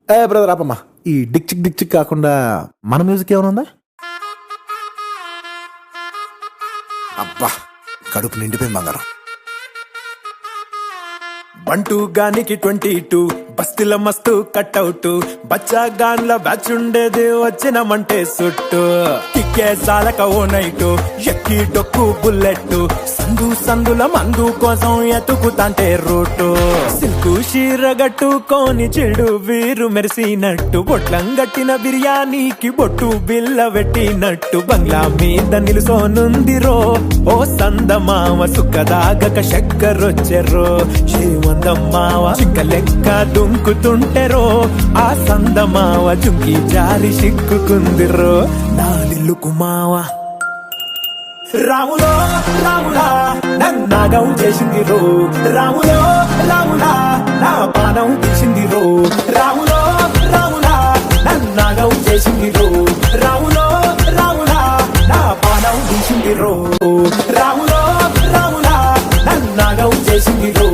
ఏ brother ఆపమ్మా, ఈ Dick చిక్ కాకుండా మన మ్యూజిక్ ఏమైనా ఉందా? అబ్బా కడుపు నిండిపోయింది బంగారం. బంటూ గానికి 22 బస్తిల మస్తు కట్అవుట్ బచ్చా గాన్ల బ్యాచ్ ఉండేది వచ్చినమంటే సుట్టు కిక్కే సాలక ఓ నైటు ఎక్కి డొక్కు బుల్లెట్ సందుల మందు కోసం ఎతుకుతాంటే రూటు సిల్కు షీరగట్టుకోని చెడు వీరు మెరిసినట్టు బొట్లం గట్టిన బిర్యానీకి బొట్టు బిల్ల పెట్టినట్టు బంగ్లా మీద నిలుసోనుందిరో ఓ సందమావ సుఖదాగక చక్కరొచ్చెరో శ్రీమందమ్మావ చిక్క లెక్క దుంకుతుంటెరో ఆ సందమావ జుంకి జారి సిక్కుకుందిరో నాలిల్లుకు మావ రాములో రాములా నన్నాగం చేసింది రో రాములో రాములా నా పానం తీసింది రో రాములో రాములా నన్నాగం చేసింది రో రాములో రాములా నా పానం తీసింది రో రాములో రాములా నన్నాగం చేసింది రో